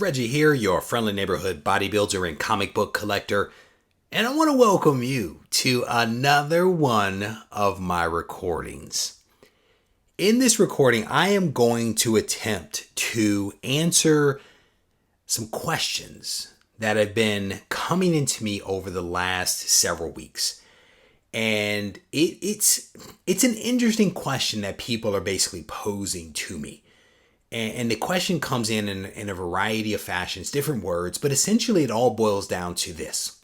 Reggie here, your friendly neighborhood bodybuilder and comic book collector, and I want to welcome you to another one of my recordings. In this recording, I am going to attempt to answer some questions that have been coming into me over the last several weeks. And it's an interesting question that people are basically posing to me. And the question comes in a variety of fashions, different words, but essentially it all boils down to this.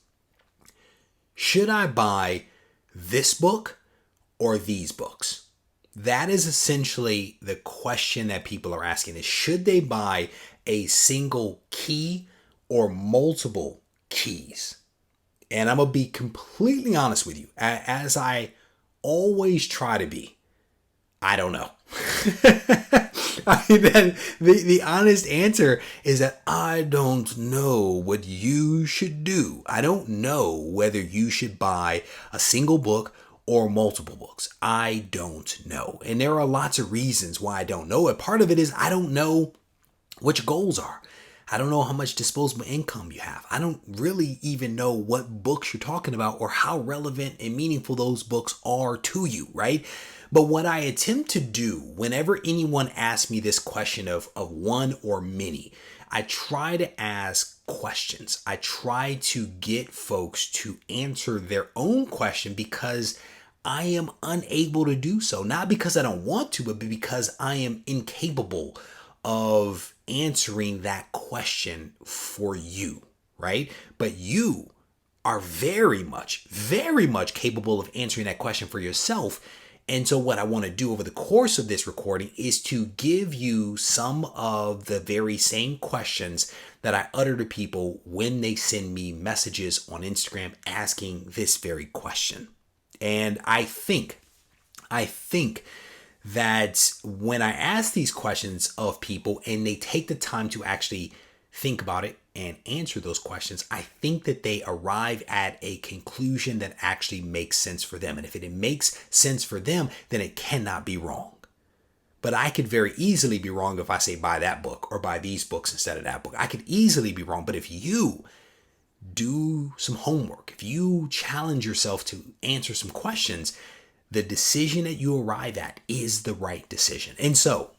Should I buy this book or these books? That is essentially the question that people are asking is, should they buy a single key or multiple keys? And I'm going to be completely honest with you, as I always try to be. I don't know. The honest answer is that I don't know what you should do. I don't know whether you should buy a single book or multiple books. I don't know. And there are lots of reasons why I don't know it. Part of it is I don't know what your goals are. I don't know how much disposable income you have. I don't really even know what books you're talking about or how relevant and meaningful those books are to you, right? But what I attempt to do whenever anyone asks me this question of one or many, I try to ask questions. I try to get folks to answer their own question because I am unable to do so. Not because I don't want to, but because I am incapable of answering that question for you, right? But you are very much capable of answering that question for yourself. And so what I want to do over the course of this recording is to give you some of the very same questions that I utter to people when they send me messages on Instagram asking this very question. And I think that when I ask these questions of people and they take the time to actually think about it and answer those questions, I think that they arrive at a conclusion that actually makes sense for them. And if it makes sense for them, then it cannot be wrong. But I could very easily be wrong if I say buy that book or buy these books instead of that book. I could easily be wrong. But if you do some homework, if you challenge yourself to answer some questions, the decision that you arrive at is the right decision. And so,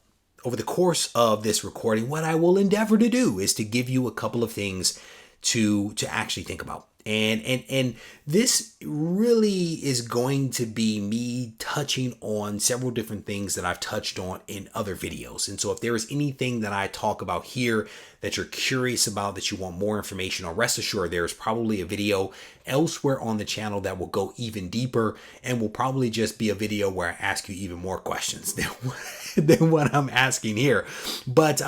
over the course of this recording, what I will endeavor to do is to give you a couple of things to actually think about. And this really is going to be me touching on several different things that I've touched on in other videos. And so if there is anything that I talk about here that you're curious about, that you want more information on, rest assured there's probably a video elsewhere on the channel that will go even deeper and will probably just be a video where I ask you even more questions than what I'm asking here. But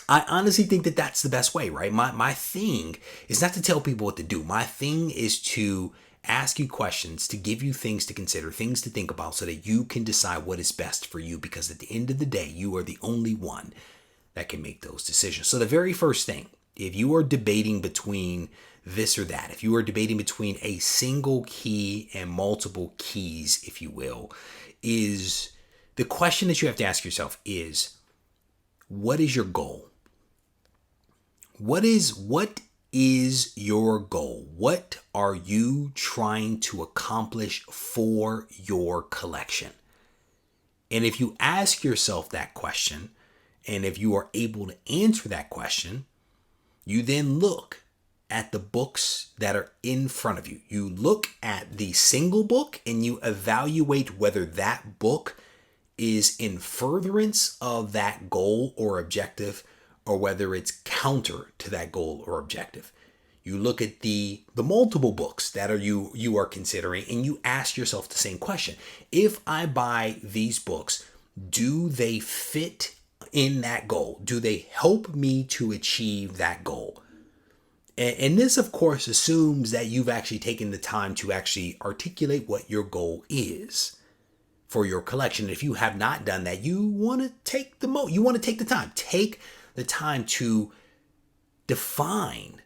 I honestly think that that's the best way, right? My thing is not to tell people what to do. My thing is to ask you questions, to give you things to consider, things to think about so that you can decide what is best for you. Because at the end of the day, you are the only one that can make those decisions. So the very first thing, if you are debating between this or that, if you are debating between a single key and multiple keys, if you will, is the question that you have to ask yourself is, what is your goal? What is your goal? What are you trying to accomplish for your collection? And if you ask yourself that question, and if you are able to answer that question, you then look at the books that are in front of you. You look at the single book and you evaluate whether that book is in furtherance of that goal or objective, or whether it's counter to that goal or objective. You look at the multiple books that you are considering, and you ask yourself the same question. If I buy these books, do they fit in that goal? Do they help me to achieve that goal? And this, of course, assumes that you've actually taken the time to actually articulate what your goal is for your collection. If you have not done that, you want to take the time. Take the time to define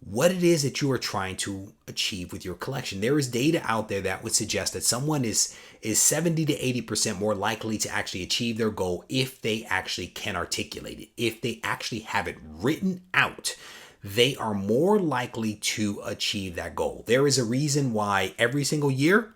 what it is that you are trying to achieve with your collection. There is data out there that would suggest that someone is 70 to 80% more likely to actually achieve their goal if they actually can articulate it. If they actually have it written out, they are more likely to achieve that goal. There is a reason why every single year,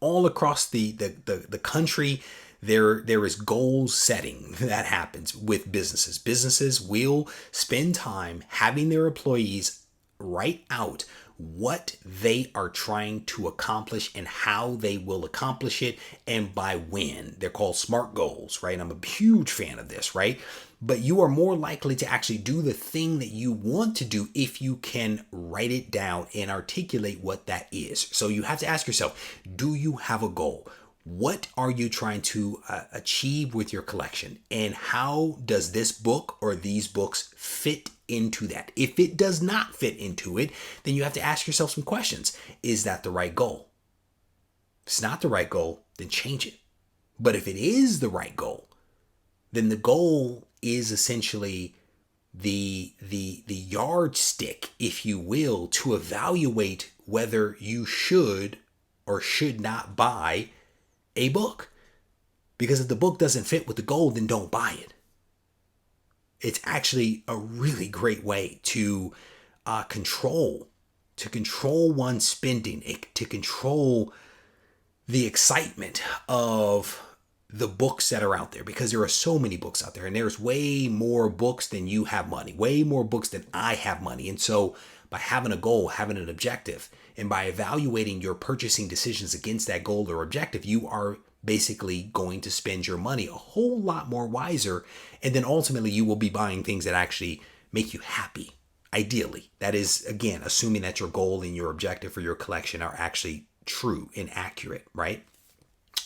all across the country, there is goal setting that happens with businesses. Businesses will spend time having their employees write out what they are trying to accomplish and how they will accomplish it and by when. They're called SMART goals, right? I'm a huge fan of this, right? But you are more likely to actually do the thing that you want to do if you can write it down and articulate what that is. So you have to ask yourself, do you have a goal? What are you trying to achieve with your collection? And how does this book or these books fit into that? If it does not fit into it, then you have to ask yourself some questions. Is that the right goal? If it's not the right goal, then change it. But if it is the right goal, then the goal is essentially the yardstick, if you will, to evaluate whether you should or should not buy a book. Because if the book doesn't fit with the goal, then don't buy it. It's actually a really great way to control one's spending, to control the excitement of the books that are out there, because there are so many books out there, and there's way more books than you have money, way more books than I have money. And so by having a goal, having an objective, and by evaluating your purchasing decisions against that goal or objective, you are basically going to spend your money a whole lot more wiser. And then ultimately you will be buying things that actually make you happy. Ideally, that is, again, assuming that your goal and your objective for your collection are actually true and accurate, right?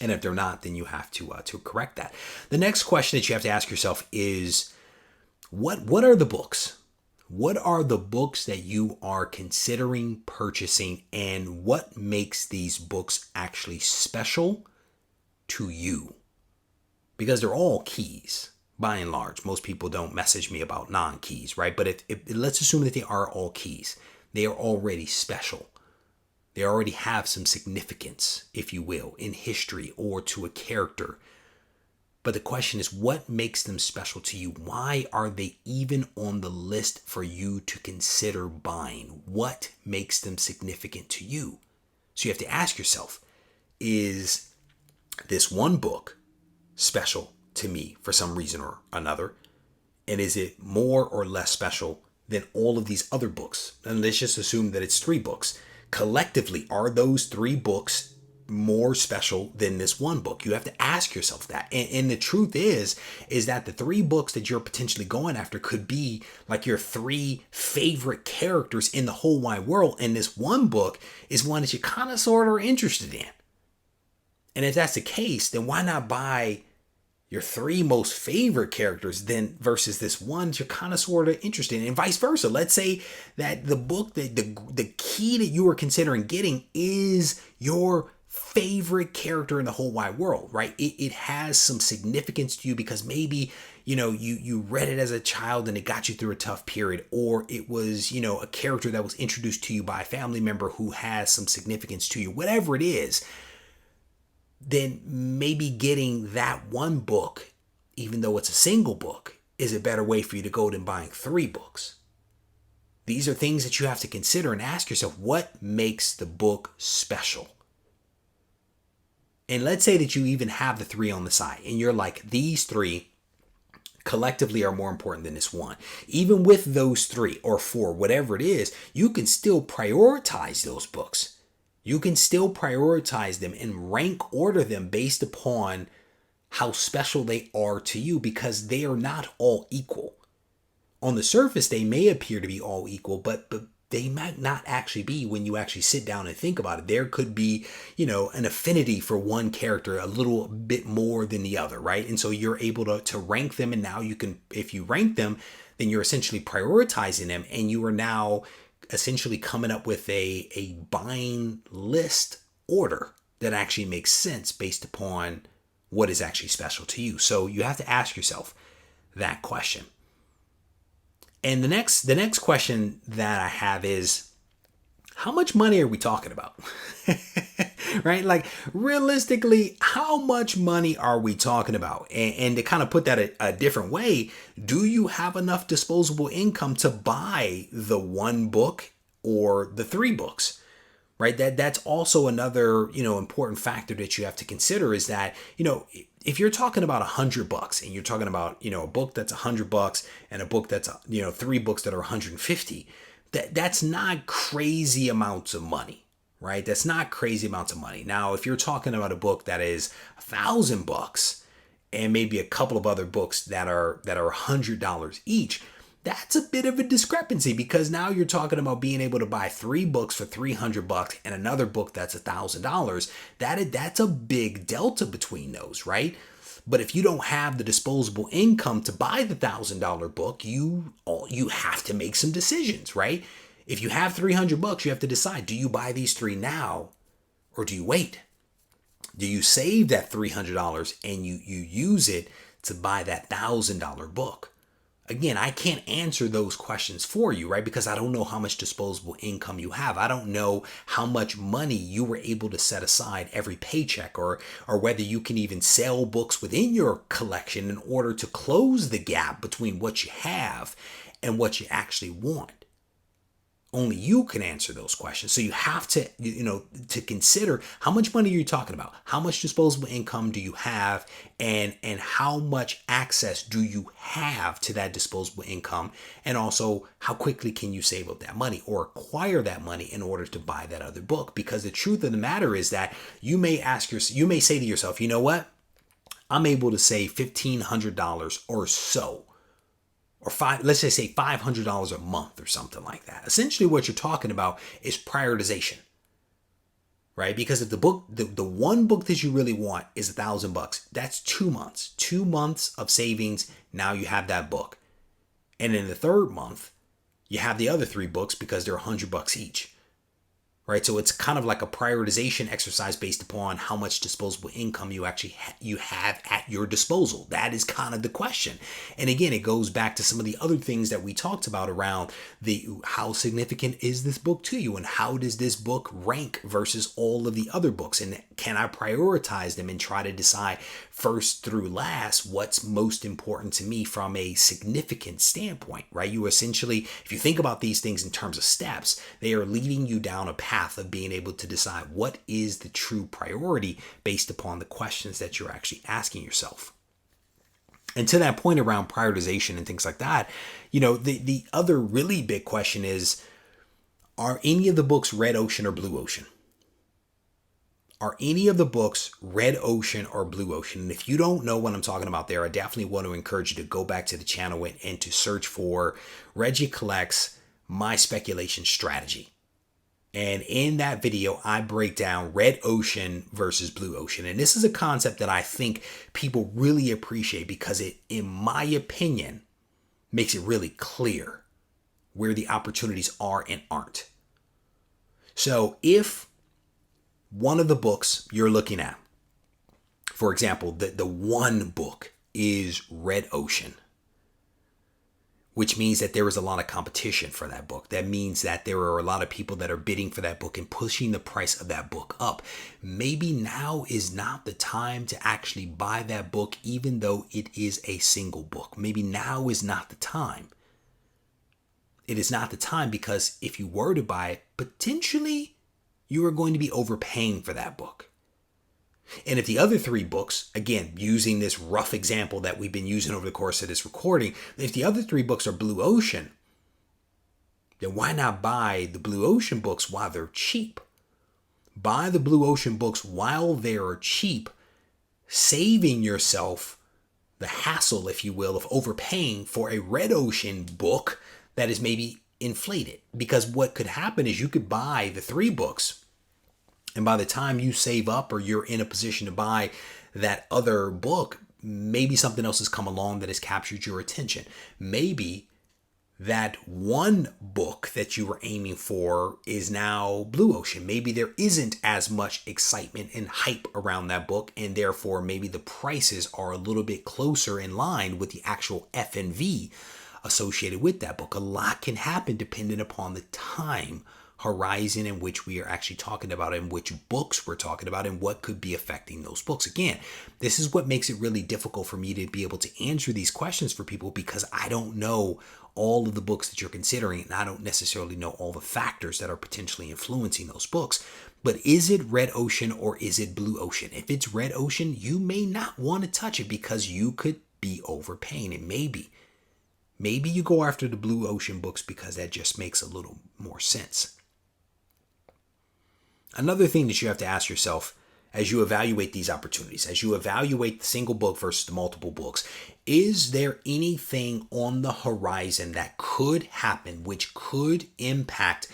And if they're not, then you have to correct that. The next question that you have to ask yourself is, what are the books? What are the books that you are considering purchasing, and what makes these books actually special to you? Because they're all keys, by and large. Most people don't message me about non-keys, right? But let's assume that they are all keys. They are already special. They already have some significance, if you will, in history or to a character. But the question is, what makes them special to you? Why are they even on the list for you to consider buying? What makes them significant to you? So you have to ask yourself, is this one book special to me for some reason or another? And is it more or less special than all of these other books? And let's just assume that it's 3 books. Collectively, are those 3 books more special than this one book? You have to ask yourself that. And the truth is that the 3 books that you're potentially going after could be like your 3 favorite characters in the whole wide world. And this one book is one that you kind of sort of are interested in. And if that's the case, then why not buy your 3 most favorite characters then versus this one that you're kind of sort of interested in, and vice versa. Let's say that the book, the key that you are considering getting is your favorite character in the whole wide world, right? It has some significance to you because maybe, you read it as a child and it got you through a tough period, or it was, a character that was introduced to you by a family member who has some significance to you, whatever it is. Then maybe getting that one book, even though it's a single book, is a better way for you to go than buying 3 books. These are things that you have to consider and ask yourself, what makes the book special? And let's say that you even have the 3 on the side and you're like, these 3 collectively are more important than this one. Even with those 3 or 4, whatever it is, you can still prioritize those books. You can still prioritize them and rank order them based upon how special they are to you, because they are not all equal. On the surface, they may appear to be all equal, but they might not actually be when you actually sit down and think about it. There could be, an affinity for one character a little bit more than the other, right? And so you're able to rank them, and now you can, if you rank them, then you're essentially prioritizing them, and you are now essentially coming up with a buying list order that actually makes sense based upon what is actually special to you. So you have to ask yourself that question. And the next question that I have is, how much money are we talking about? Right? Like, realistically, how much money are we talking about? And to kind of put that a different way, do you have enough disposable income to buy the one book or the three books? Right? That's also another, important factor that you have to consider, is that, if you're talking about $100 and you're talking about, a book that's $100 and a book that's, three books that are 150, that's not crazy amounts of money, right? That's not crazy amounts of money. Now, if you're talking about a book that is $1,000 and maybe a couple of other books that are $100 each, that's a bit of a discrepancy, because now you're talking about being able to buy three books for $300 and another book that's $1,000. That's a big delta between those, right? But if you don't have the disposable income to buy the $1,000 book, you have to make some decisions, right? If you have $300, you have to decide: do you buy these three now, or do you wait? Do you save that $300 and you use it to buy that $1,000 book? Again, I can't answer those questions for you, right? Because I don't know how much disposable income you have. I don't know how much money you were able to set aside every paycheck, or whether you can even sell books within your collection in order to close the gap between what you have and what you actually want. Only you can answer those questions. So you have to, to consider, how much money are you talking about? How much disposable income do you have? And how much access do you have to that disposable income? And also, how quickly can you save up that money or acquire that money in order to buy that other book? Because the truth of the matter is that you may say to yourself, you know what? I'm able to save $1,500 or so, or let's just say $500 a month or something like that. Essentially, what you're talking about is prioritization, right? Because if the one book that you really want is $1,000, that's 2 months, 2 months of savings. Now you have that book. And in the third month, you have the other three books because they're $100 each. Right? So it's kind of like a prioritization exercise based upon how much disposable income you actually you have at your disposal. That is kind of the question. And again, it goes back to some of the other things that we talked about around how significant is this book to you, and how does this book rank versus all of the other books, and can I prioritize them and try to decide first through last what's most important to me from a significant standpoint, right? You essentially, if you think about these things in terms of steps, they are leading you down a path of being able to decide what is the true priority based upon the questions that you're actually asking yourself. And to that point around prioritization and things like that, the other really big question is, are any of the books red ocean or blue ocean? Are any of the books red ocean or blue ocean? And if you don't know what I'm talking about there, I definitely want to encourage you to go back to the channel and to search for Regie Collects My Speculation Strategy. And in that video, I break down red ocean versus blue ocean. And this is a concept that I think people really appreciate, because it, in my opinion, makes it really clear where the opportunities are and aren't. So if one of the books you're looking at, for example, the one book is red ocean, which means that there is a lot of competition for that book. That means that there are a lot of people that are bidding for that book and pushing the price of that book up. Maybe now is not the time to actually buy that book, even though it is a single book. Maybe now is not the time. It is not the time, because if you were to buy it, potentially you are going to be overpaying for that book. And if the other three books, again, using this rough example that we've been using over the course of this recording, if the other three books are blue ocean, then why not buy the blue ocean books while they're cheap? Buy the blue ocean books while they're cheap, saving yourself the hassle, if you will, of overpaying for a red ocean book that is maybe inflated. Because what could happen is you could buy the three books, and by the time you save up or you're in a position to buy that other book, maybe something else has come along that has captured your attention. Maybe that one book that you were aiming for is now blue ocean. Maybe there isn't as much excitement and hype around that book, and therefore maybe the prices are a little bit closer in line with the actual FNV associated with that book. A lot can happen depending upon the time horizon in which we are actually talking about, and which books we're talking about, and what could be affecting those books. Again, this is what makes it really difficult for me to be able to answer these questions for people, because I don't know all of the books that you're considering, and I don't necessarily know all the factors that are potentially influencing those books. But is it red ocean or is it blue ocean? If it's red ocean, you may not want to touch it because you could be overpaying. And maybe you go after the blue ocean books because that just makes a little more sense. Another thing that you have to ask yourself as you evaluate these opportunities, as you evaluate the single book versus the multiple books, is there anything on the horizon that could happen which could impact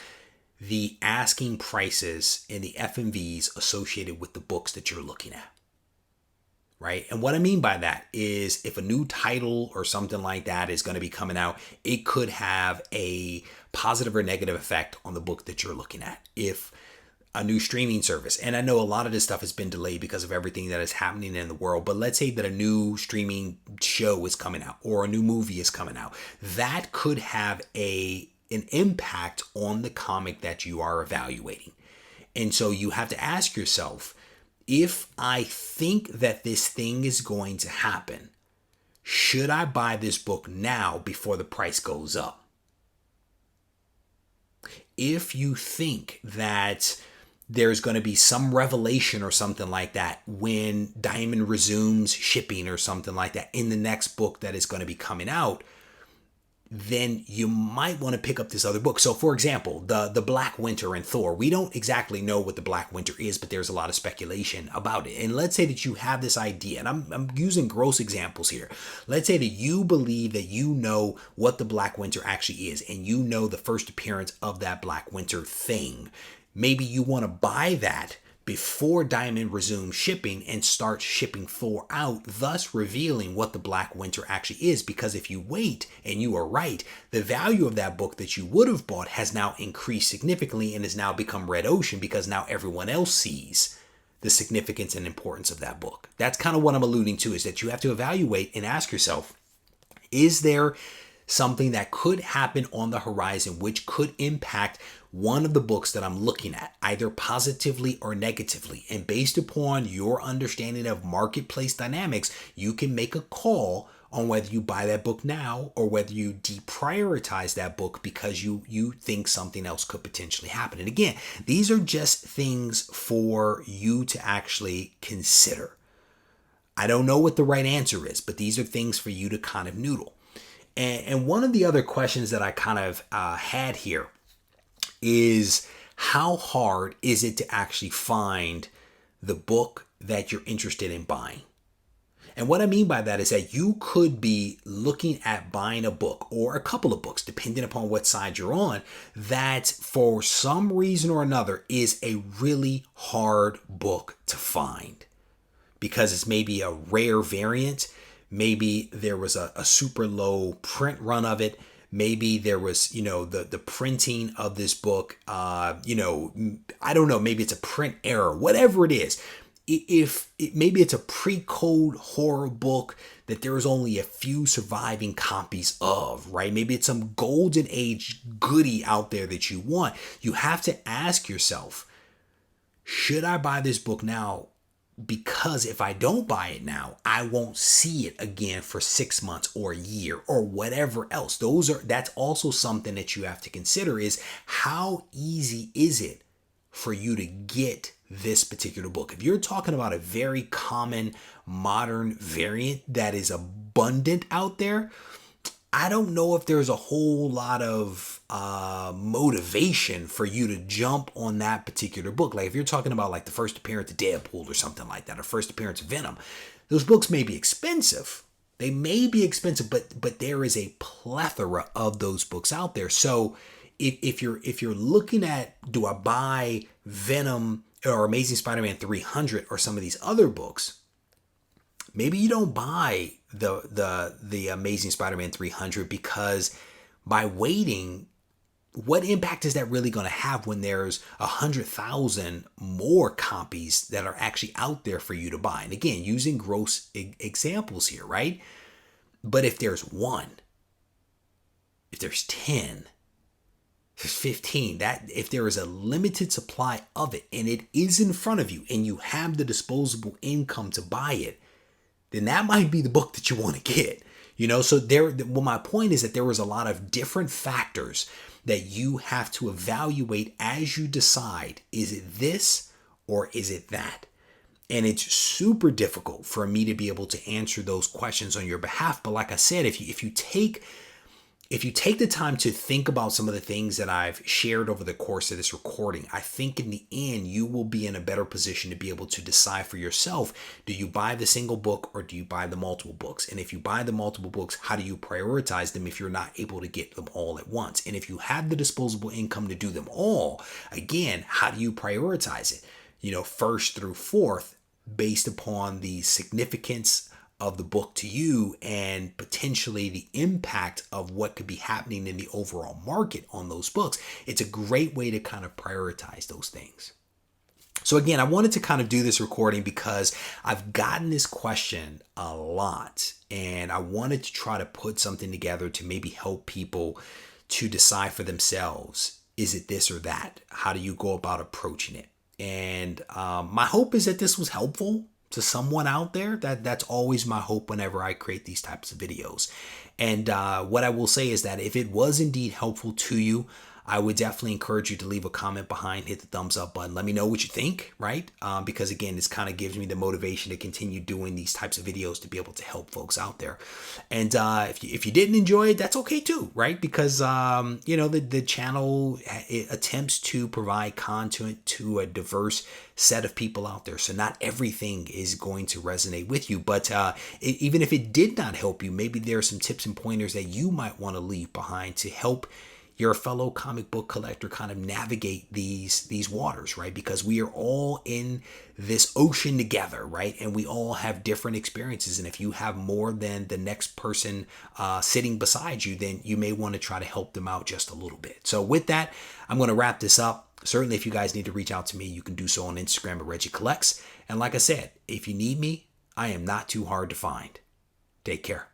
the asking prices and the FMVs associated with the books that you're looking at? Right? And what I mean by that is, if a new title or something like that is going to be coming out, it could have a positive or negative effect on the book that you're looking at. If a new streaming service, and I know a lot of this stuff has been delayed because of everything that is happening in the world, but let's say that a new streaming show is coming out or a new movie is coming out, that could have an impact on the comic that you are evaluating. And so you have to ask yourself, if I think that this thing is going to happen, should I buy this book now before the price goes up? If you think that there's going to be some revelation or something like that when Diamond resumes shipping or something like that in the next book that is going to be coming out, then you might want to pick up this other book. So for example, the Black Winter and Thor, we don't exactly know what the Black Winter is, but there's a lot of speculation about it. And let's say that you have this idea, and I'm using gross examples here. Let's say that you believe that you know what the Black Winter actually is, and you know the first appearance of that Black Winter thing. Maybe you want to buy that before Diamond resumes shipping and start shipping Thor out, thus revealing what the Black Winter actually is. Because if you wait, and you are right, the value of that book that you would have bought has now increased significantly and has now become red ocean, because now everyone else sees the significance and importance of that book. That's kind of what I'm alluding to, is that you have to evaluate and ask yourself, is there something that could happen on the horizon which could impact one of the books that I'm looking at, either positively or negatively? And based upon your understanding of marketplace dynamics, you can make a call on whether you buy that book now or whether you deprioritize that book because you think something else could potentially happen. And again, these are just things for you to actually consider. I don't know what the right answer is, but these are things for you to kind of noodle. And one of the other questions that I kind of had here is, how hard is it to actually find the book that you're interested in buying? And what I mean by that is that you could be looking at buying a book or a couple of books, depending upon what side you're on, that for some reason or another is a really hard book to find, because it's maybe a rare variant. Maybe there was a super low print run of it. Maybe there was, the printing of this book, I don't know, maybe it's a print error, whatever it is. Maybe it's a pre-code horror book that there's only a few surviving copies of, right? Maybe it's some golden age goodie out there that you want. You have to ask yourself, should I buy this book now? Because if I don't buy it now, I won't see it again for 6 months or a year or whatever else. That's also something that you have to consider, is how easy is it for you to get this particular book? If you're talking about a very common modern variant that is abundant out there, I don't know if there's a whole lot of motivation for you to jump on that particular book. Like if you're talking about like the first appearance of Deadpool or something like that, or first appearance of Venom, those books may be expensive. They may be expensive, but there is a plethora of those books out there. So if you're looking at, do I buy Venom or Amazing Spider-Man 300 or some of these other books, maybe you don't buy the Amazing Spider-Man 300, because by waiting, what impact is that really going to have when there's 100,000 more copies that are actually out there for you to buy? And again, using gross examples here, right? But if there's one, if there's 10, if there's 15, that if there is a limited supply of it and it is in front of you and you have the disposable income to buy it, then that might be the book that you want to get. So my point is that there was a lot of different factors that you have to evaluate as you decide, is it this or is it that? And it's super difficult for me to be able to answer those questions on your behalf. But like I said, if you take the time to think about some of the things that I've shared over the course of this recording, I think in the end, you will be in a better position to be able to decide for yourself, do you buy the single book or do you buy the multiple books? And if you buy the multiple books, how do you prioritize them if you're not able to get them all at once? And if you have the disposable income to do them all, again, how do you prioritize it? First through fourth, based upon the significance of the book to you and potentially the impact of what could be happening in the overall market on those books. It's a great way to kind of prioritize those things. So again, I wanted to kind of do this recording because I've gotten this question a lot and I wanted to try to put something together to maybe help people to decide for themselves, is it this or that? How do you go about approaching it? And my hope is that this was helpful to someone out there. That's always my hope whenever I create these types of videos. And what I will say is that if it was indeed helpful to you, I would definitely encourage you to leave a comment behind, hit the thumbs up button. Let me know what you think, right? Because again, this kind of gives me the motivation to continue doing these types of videos to be able to help folks out there. And if you didn't enjoy it, that's okay too, right? Because, the channel attempts to provide content to a diverse set of people out there. So not everything is going to resonate with you, but even if it did not help you, maybe there are some tips and pointers that you might want to leave behind to help your fellow comic book collector kind of navigate these waters, right? Because we are all in this ocean together, right? And we all have different experiences. And if you have more than the next person sitting beside you, then you may want to try to help them out just a little bit. So with that, I'm going to wrap this up. Certainly, if you guys need to reach out to me, you can do so on Instagram at Regie Collects. And like I said, if you need me, I am not too hard to find. Take care.